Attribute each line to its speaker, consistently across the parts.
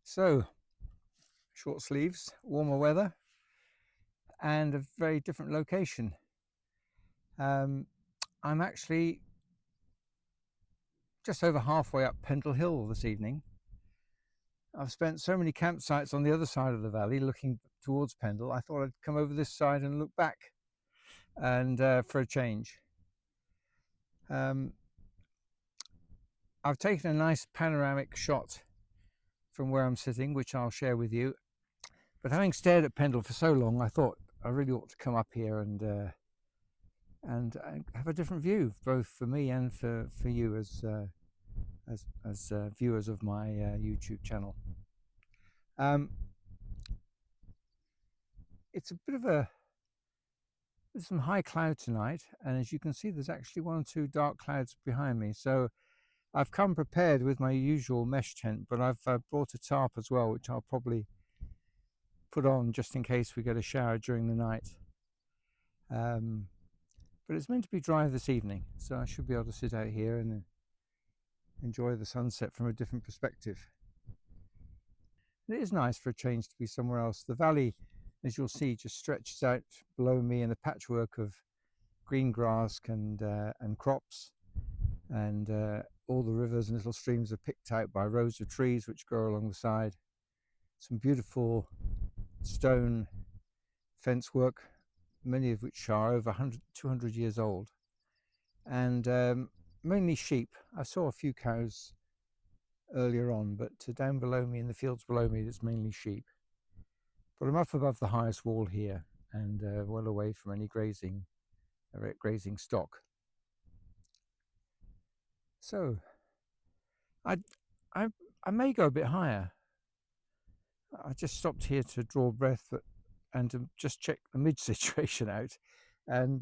Speaker 1: So, short sleeves, warmer weather, and a very different location. I'm actually just over halfway up Pendle Hill this evening. I've spent so many campsites on the other side of the valley looking towards Pendle, I thought I'd come over this side and look back and for a change. I've taken a nice panoramic shot from where I'm sitting, which I'll share with you. But having stared at Pendle for so long, I thought I really ought to come up here and have a different view, both for me and for you as viewers of my YouTube channel. It's a bit of there's some high cloud tonight, and as you can see, there's actually one or two dark clouds behind me. So I've come prepared with my usual mesh tent, but I've brought a tarp as well, which I'll probably put on just in case we get a shower during the night. But it's meant to be dry this evening, so I should be able to sit out here and enjoy the sunset from a different perspective. It is nice for a change to be somewhere else. The valley, as you'll see, just stretches out below me in a patchwork of green grass and crops, and all the rivers and little streams are picked out by rows of trees which grow along the side. Some beautiful stone fence work, many of which are over 200 years old, and mainly sheep. I saw a few cows earlier on, but down below me in the fields below me, it's mainly sheep. But I'm up above the highest wall here and well away from any grazing stock. So I may go a bit higher. I just stopped here to draw breath and to just check the midge situation out, and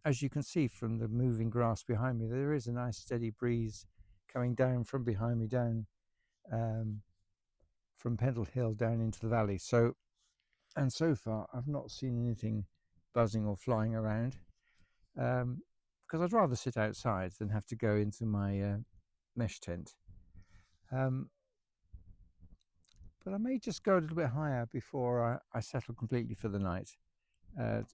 Speaker 1: as you can see from the moving grass behind me, there is a nice steady breeze coming down from behind me, down from Pendle Hill down into the valley. So far I've not seen anything buzzing or flying around, because I'd rather sit outside than have to go into my mesh tent. But I may just go a little bit higher before I settle completely for the night. But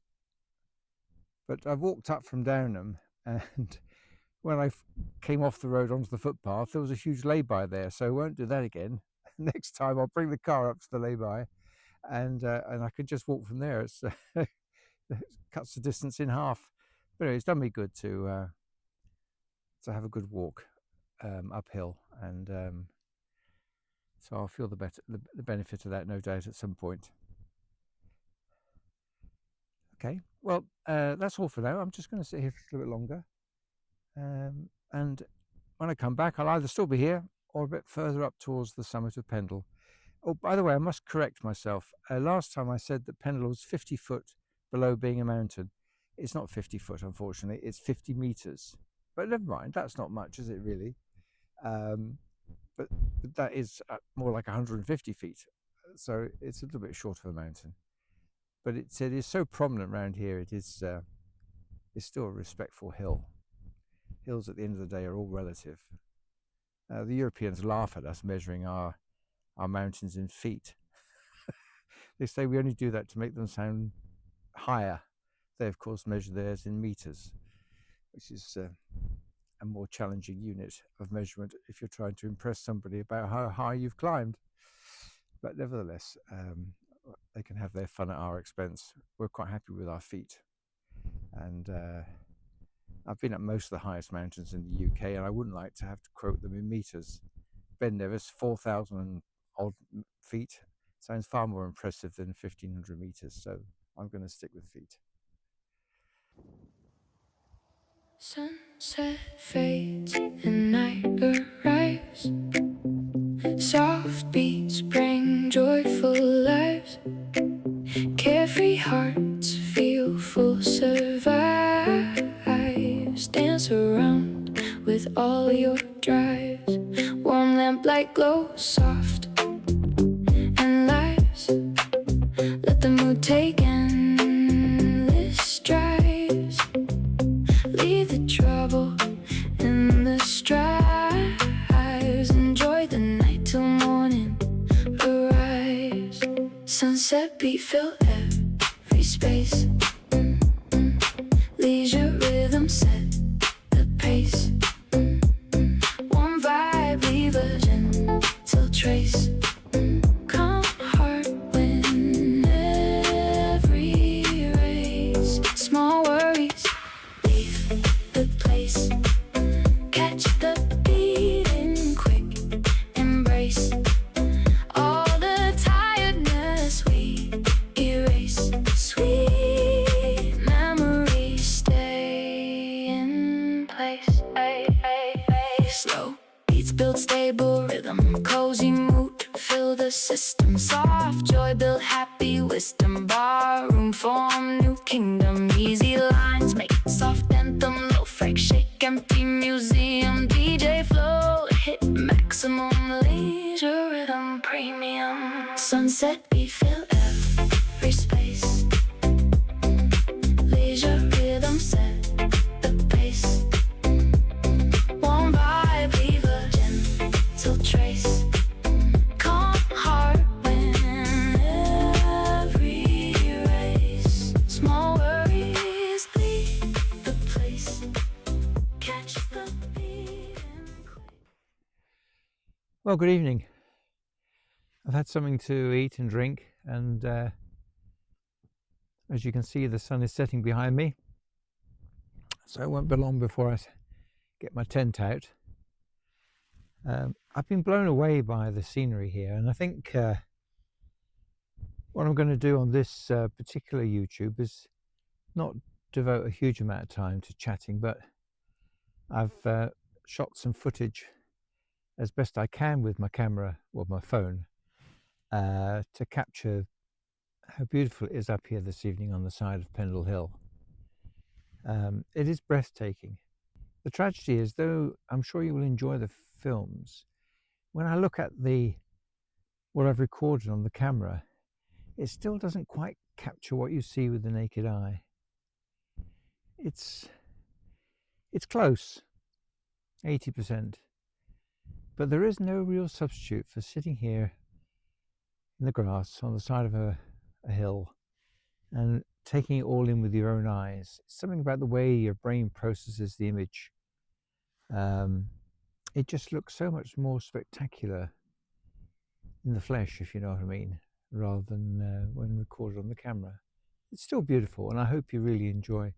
Speaker 1: I walked up from Downham, and when I came off the road onto the footpath, there was a huge lay-by there, so I won't do that again. Next time I'll bring the car up to the lay-by, and I could just walk from there. It cuts the distance in half. But anyway, it's done me good to have a good walk uphill, and so I'll feel the benefit of that, no doubt, at some point. Okay, well, that's all for now. I'm just going to sit here for a little bit longer, and when I come back, I'll either still be here or a bit further up towards the summit of Pendle. Oh, by the way, I must correct myself. Last time I said that Pendle was 50 foot below being a mountain. It's not 50 foot, unfortunately. It's 50 meters. But never mind, that's not much, is it really? But that is more like 150 feet. So it's a little bit short of a mountain. But it is so prominent around here, it's still a respectful hill. Hills at the end of the day are all relative. The Europeans laugh at us measuring our mountains in feet. They say we only do that to make them sound higher. They, of course, measure theirs in meters, which is a more challenging unit of measurement if you're trying to impress somebody about how high you've climbed. But nevertheless, they can have their fun at our expense. We're quite happy with our feet. And I've been up most of the highest mountains in the UK, and I wouldn't like to have to quote them in meters. Ben Nevis, 4,000 odd feet, sounds far more impressive than 1,500 meters. So I'm going to stick with feet.
Speaker 2: Sunset fades and night arrives. Soft beats bring joyful lives. Carefree hearts feel full survives. Dance around with all your drives. Warm lamplight glow soft and lives. Let the mood take endless strides. Leave the trouble in the strives. Enjoy the night till morning. Sunset beat fill every space. Leisure rhythm set the pace. One vibe, leave a gentle trace. Calm heart win every race. Small worries, leave the place. Catch the beating quick embrace. All the tiredness we erase. Sweet memories stay in place. Slow beats build stable rhythm. Cozy mood fill the system. Soft joy build happy wisdom. Barroom form new kingdom. Easy lines make soft anthem. Low freak shake empty museum. DJ flow hit maximum. Leisure rhythm premium. Sunset beat fill every space. Leisure rhythm set the pace. One vibe, leave a gentle trace. Calm heart win every race. Small worries leave the place. Catch the beat and quick.
Speaker 1: Well, good evening. I've had something to eat and drink, and as you can see, the sun is setting behind me, so it won't be long before I get my tent out. I've been blown away by the scenery here, and I think what I'm going to do on this particular YouTube is not devote a huge amount of time to chatting, but I've shot some footage as best I can with my camera or my phone to capture how beautiful it is up here this evening on the side of Pendle Hill. It is breathtaking. The tragedy is, though I'm sure you will enjoy the films, when I look at what I've recorded on the camera, it still doesn't quite capture what you see with the naked eye. It's close, 80%, but there is no real substitute for sitting here in the grass on the side of a hill and taking it all in with your own eyes. Something about the way your brain processes the image. It just looks so much more spectacular in the flesh, if you know what I mean, rather than when recorded on the camera. It's still beautiful, and I hope you really enjoy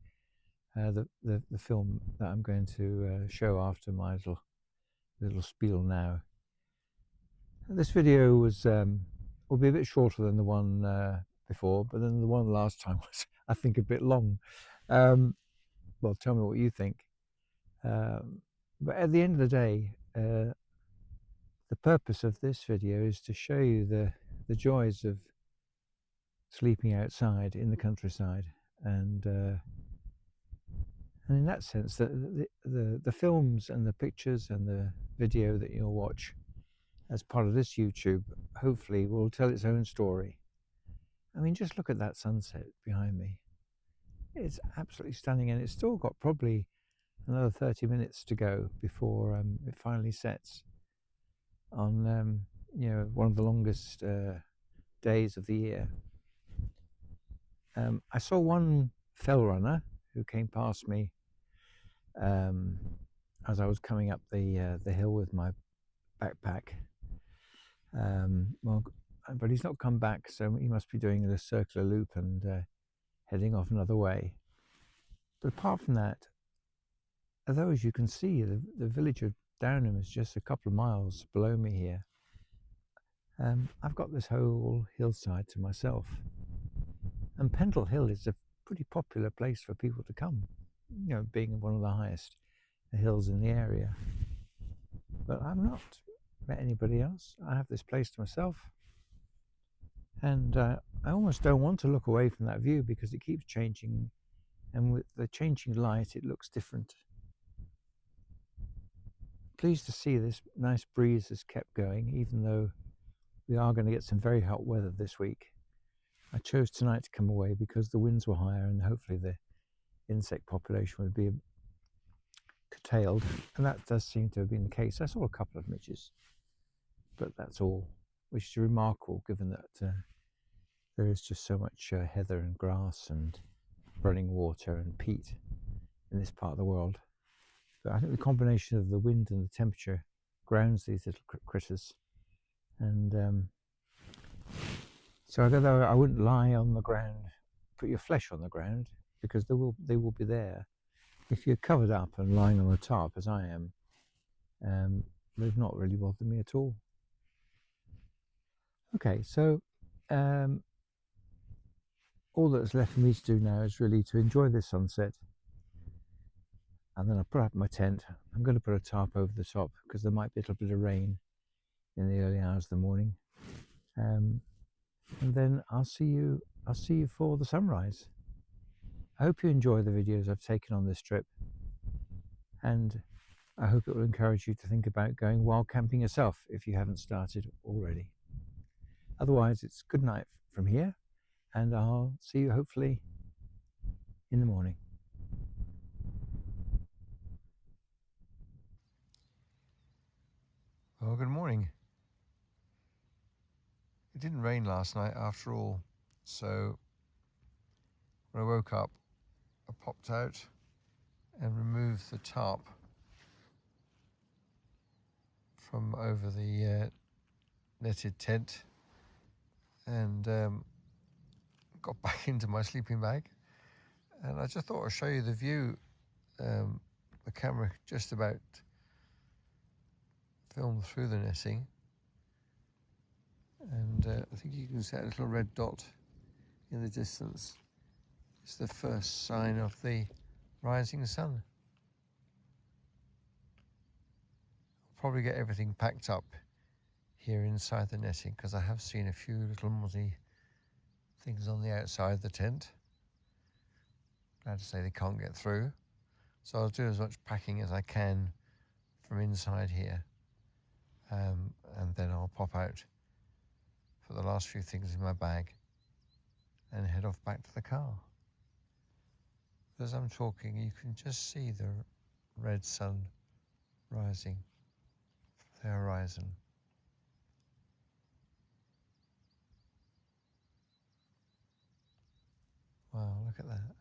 Speaker 1: the film that I'm going to show after my little spiel now. This video will be a bit shorter than the one before, but then the one last time was, I think, a bit long. Well, tell me what you think. But at the end of the day, the purpose of this video is to show you the joys of sleeping outside in the countryside, and in that sense, the films and the pictures and the video that you'll watch as part of this YouTube hopefully will tell its own story. I mean, just look at that sunset behind me. It's absolutely stunning, and it's still got probably another 30 minutes to go before it finally sets on one of the longest days of the year. I saw one fell runner who came past me as I was coming up the hill with my backpack. But he's not come back, so he must be doing a circular loop and heading off another way. But apart from that, although as you can see, the village of Downham is just a couple of miles below me here, I've got this whole hillside to myself. And Pendle Hill is a pretty popular place for people to come, being one of the highest hills in the area. But I've not met anybody else. I have this place to myself, and I almost don't want to look away from that view because it keeps changing, and with the changing light it looks different. Pleased to see this nice breeze has kept going, even though we are going to get some very hot weather this week. I chose tonight to come away because the winds were higher and hopefully the insect population would be curtailed, and that does seem to have been the case. I saw a couple of midges, but that's all, which is remarkable given that there is just so much heather and grass and running water and peat in this part of the world. But I think the combination of the wind and the temperature grounds these little critters. And so although I wouldn't lie on the ground, put your flesh on the ground, because they will be there. If you're covered up and lying on the tarp, as I am, they've not really bothered me at all. Okay, so all that's left for me to do now is really to enjoy this sunset, and then I'll put up my tent. I'm going to put a tarp over the top because there might be a little bit of rain in the early hours of the morning, and then I'll see you for the sunrise. I hope you enjoy the videos I've taken on this trip, and I hope it will encourage you to think about going wild camping yourself if you haven't started already. Otherwise, it's good night from here, and I'll see you hopefully in the morning. Well, good morning. It didn't rain last night after all, so when I woke up, I popped out and removed the tarp from over the netted tent, and got back into my sleeping bag. And I just thought I'd show you the view. The camera just about filmed through the netting, and I think you can see a little red dot in the distance. It's the first sign of the rising sun. I'll probably get everything packed up here inside the netting, because I have seen a few little muzzy things on the outside of the tent. Glad to say they can't get through, so I'll do as much packing as I can from inside here, and then I'll pop out for the last few things in my bag and head off back to the car. As I'm talking, you can just see the red sun rising from the horizon. Wow, look at that.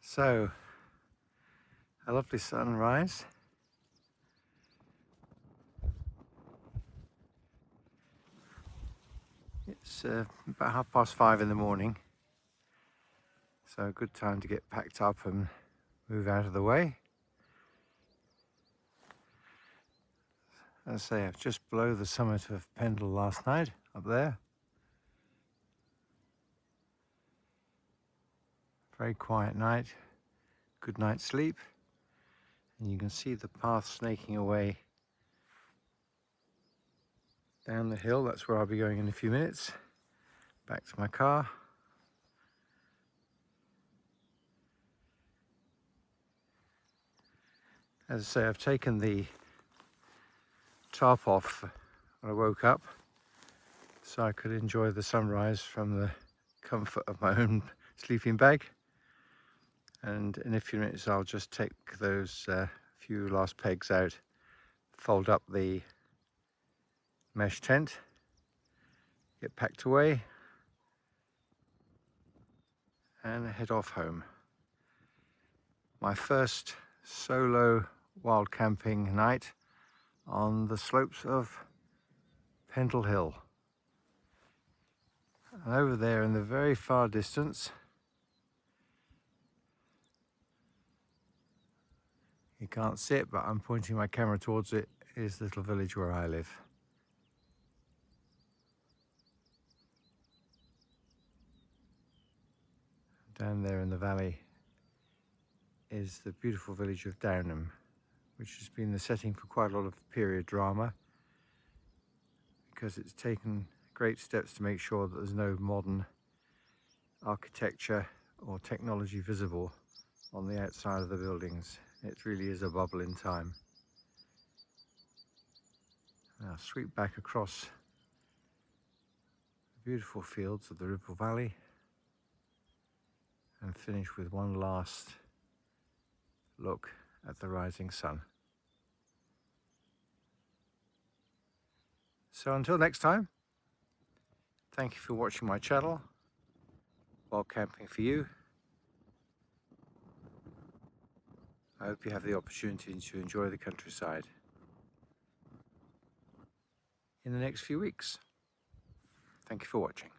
Speaker 1: So, a lovely sunrise. It's about 5:30 in the morning, so a good time to get packed up and move out of the way. As I say, I'm just below the summit of Pendle last night, up there. Very quiet night, good night's sleep, and you can see the path snaking away down the hill. That's where I'll be going in a few minutes, back to my car. As I say, I've taken the tarp off when I woke up so I could enjoy the sunrise from the comfort of my own sleeping bag. And in a few minutes I'll just take those few last pegs out, fold up the mesh tent, get packed away and head off home. My first solo wild camping night on the slopes of Pendle Hill. And over there in the very far distance, you can't see it, but I'm pointing my camera towards it, is the little village where I live. Down there in the valley is the beautiful village of Downham, which has been the setting for quite a lot of period drama, because it's taken great steps to make sure that there's no modern architecture or technology visible on the outside of the buildings. It really is a bubble in time. Now sweep back across the beautiful fields of the Ribble Valley and finish with one last look at the rising sun. So until next time, thank you for watching my channel, Wild Camping for You. I hope you have the opportunity to enjoy the countryside in the next few weeks. Thank you for watching.